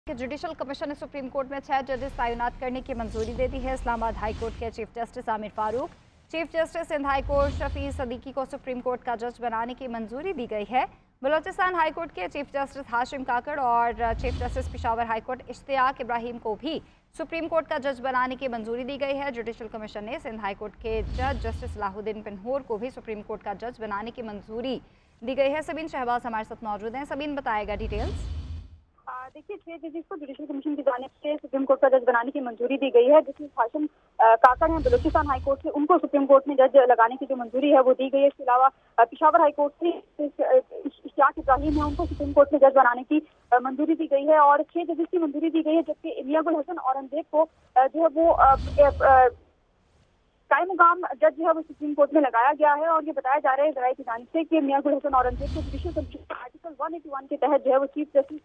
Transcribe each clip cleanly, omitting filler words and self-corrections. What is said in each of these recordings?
कि judicial commission ने supreme court में 6 जजेस तैनात करने की मंजूरी दे दी है। इस्लामाबाद हाई कोर्ट के chief justice Aamir Farooq, chief justice Sindh high court Shafi Siddiqui को सुप्रीम कोर्ट का जज बनाने की मंजूरी दी गई है। बलोचिस्तान हाई कोर्ट के चीफ जस्टिस हाशिम काकड़ और chief justice Peshawar high court Ishtiaq Ibrahim को भी सुप्रीम कोर्ट का जज बनाने की मंजूरी दी गई है। जुडिशल कमीशन ने सिंध हाई कोर्ट के जज जस्टिस सलाहुद्दीन पिन्होर को भी सुप्रीम कोर्ट का जज बनाने की मंजूरी दी गई है। सबीन शहबाज हमारे साथ मौजूद हैं। सबीन बताएगा डिटेल्स। देखिए, 6 जजेस को जुडिशल कमीशन की जानिब से सुप्रीम कोर्ट का जज बनाने की मंजूरी दी गई है। जस्टिस हाशिम काकड़ हैं बलोचिस्तान हाई कोर्ट से, उनको सुप्रीम कोर्ट में जज लगाने की जो मंजूरी है वो दी गई है। इसके अलावा पेशावर हाई कोर्ट से इश्तियाक इब्राहिम है, उनको सुप्रीम कोर्ट में जज बनाने की मंजूरी दी गई है और 6 जजेस की मंजूरी दी गई है। जबकि मियां गुल हसन औरंगजेब को जो है वो कायम मुकाम जज जो है वो सुप्रीम कोर्ट में लगाया गया है। और ये बताया जा रहा है जराये की जानिब से कि मियां गुल हसन औरंगजेब को जुडिशल कमीशन आर्टिकल 181 के तहत जो है वो चीफ जस्टिस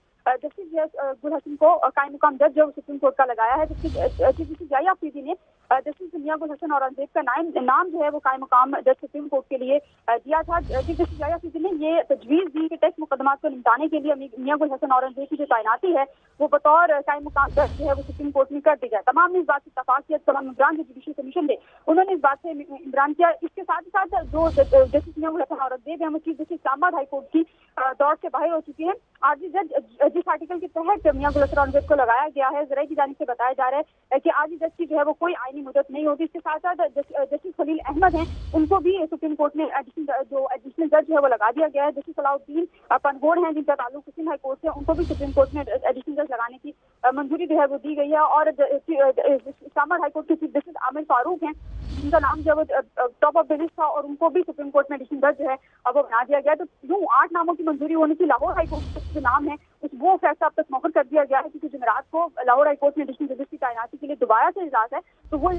गुल हसन को कायम मुकाम जज जो है सुप्रीम कोर्ट का लगाया है। जबकि चीफ जस्टिस याहिया अफरीदी ने जस्टिस मियां गुल हसन औरंगजेब का नाम जो है वो कायम मुकाम जज सुप्रीम कोर्ट के लिए दिया था। चीफ जस्टिस याहिया अफरीदी ने ये तजवीज़ दी कि टेस्ट मुकदमात को निपटाने के लिए मियां गुल हसन औरंगजेब की जो तैनाती है वो बतौर कायम मुकाम जज जो है वो सुप्रीम कोर्ट में कर दी जाए। तमाम ने इस बात से इत्तफाक किया, तमाम इमरान जो जुडिशल कमीशन थे उन्होंने इस बात से इमरान किया। इसके साथ ही साथ जो जस्टिस मियां गुल हसन औरंगजेब है वो chief justice Islamabad high court की दौड़ से बाहर हो चुकी है। आजी जज जिस आर्टिकल के तहत मियां गुल हसन औरंगजेब को लगाया गया है, जराये की जानिब से बताया जा रहा है कि आजी जज की जो है वो कोई आईनी मुद्दत नहीं होती। इसके साथ साथ जस्टिस खलील अहमद हैं, उनको भी सुप्रीम कोर्ट में एडिशनल जज है वो लगा दिया गया है। जस्टिस सलाहुद्दीन पिन्होर हैं जिनका ताल्लुक सिंध हाई कोर्ट से, उनको भी सुप्रीम कोर्ट में एडिशनल जज लगाने की मंजूरी जो है वो दी गई है। और इस्लामाबाद हाई कोर्ट के चीफ जस्टिस आमिर फारूक हैं, उनका नाम जो है वो टॉप ऑफ द लिस्ट था और उनको भी सुप्रीम कोर्ट में एडिशनल जज जो है वो बना दिया गया है। तो यूं 8 नामों की मंजूरी होने की लाहौर हाई कोर्ट का जो नाम है वो फैसला अब तक मौखर कर दिया गया है, क्योंकि जुमेरात को लाहौर हाई कोर्ट में एडिशनल जजेस की तैनाती के लिए दोबारा से इजलास है। तो वो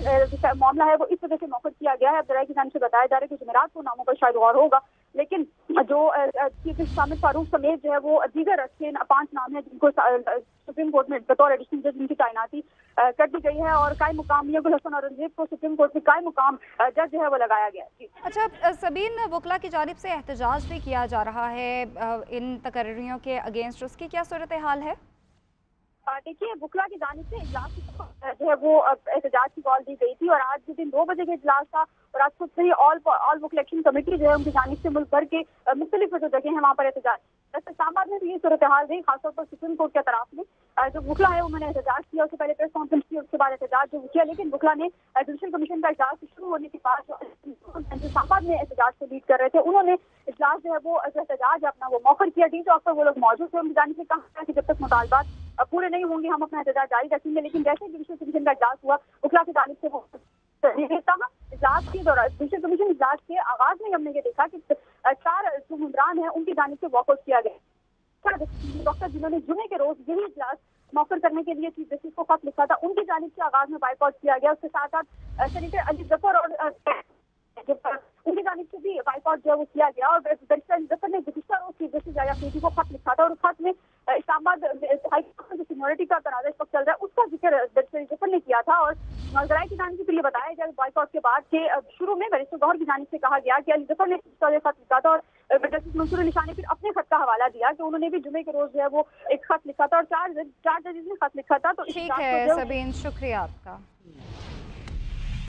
मामला है वो इस वजह से मौखर किया गया है। अब जराये की जानिब से बताया जा रहा है कि जुमेरात को नामों पर शायद गौर होगा, लेकिन जो चीफ जस्टिस आमिर फारूक समेत जो है वो दीगर 5 नाम है जिनको सुप्रीम कोर्ट में बतौर एडिशनल जज उनकी तैनाती कर दी गई है। और कायम मुकाम मियां गुल हसन औरंगजेब को सुप्रीम कोर्ट में कायम मुकाम जज जो है वो लगाया गया है। अच्छा सबीन, वकला की जानिब से एहतजाज भी किया जा रहा है इन तकर्रियों के अगेंस्ट, उसकी क्या सूरत हाल है? देखिए, वकला की जानिब से इजलास जो है वो एहतजाज की कॉल दी गई थी और आज दिन 2 बजे का इजलास था और आज खुद से ही ऑल वकला एक्शन कमेटी जो है उनकी जानिब से मुल्क भर के मुख्तलिफ जो जगह हैं वहाँ पर एहतजाज। इस्लामाबाद में भी ये सूरत हाल रही, खासतौर पर सुप्रीम कोर्ट के तरफ में जो वकला है उन्होंने एहतजाज किया। उससे पहले प्रेस कॉन्फ्रेंस की, उसके बाद एहतजाज जो किया, लेकिन वकला ने जुडिशल कमीशन का इजलास शुरू होने के बाद जो इस्लामाबाद में एहतजाज को लीड कर रहे थे उन्होंने इजलास जो है वो एहतजाज अपना वो मौखर किया। डी चौक पर वो लोग मौजूद थे, उनकी जानिब से कहा कि जब तक मुतालबात पूरे नहीं होंगे हम अपना एहतजाज जारी रखेंगे। लेकिन जैसे ही जुडिशल कमीशन का इजलास हुआ वकला की जानिब से वो इजलास के दौरान जुडिशल कमीशन इजलास के आगाज में हमने ये देखा कि 4 जो मेंबरान है उनकी जानिब से वॉकआउट किया गया। डॉक्टर जिन्होंने जुमे के रोज यही इजलास मौखर करने के लिए चीफ जस्टिस को खत लिखा था, उनकी जानिब से आगाज में बाइकआउट किया गया। उसके साथ साथ सेनेटर अली जफर और उनकी जानिब से भी बाइकआउट जो है वो किया गया। और जफर ने गुज़िश्ता रोज चीफ जस्टिस याहिया अफरीदी को खत लिखा था और उस खत में इस्लामाबाद हाई कोर्ट में जो सिक्योरिटी का तनाज़ा इस वक्त चल रहा है उसका जिक्र जफर ने किया था। और जराये की जानिब से ये बताया गया बाइकआउट के बाद के शुरू में बैरिस्टर गौहर की जानिब से कहा गया कि अली जफर ने खत लिखा था और जस्टिस मंसूर अली शाह ने फिर अपने खत का हवाला दिया कि उन्होंने भी जुमे के रोज जो है वो एक खत लिखा था और 4 जजेस ने खत लिखा था। तो ठीक है सबीन, शुक्रिया आपका।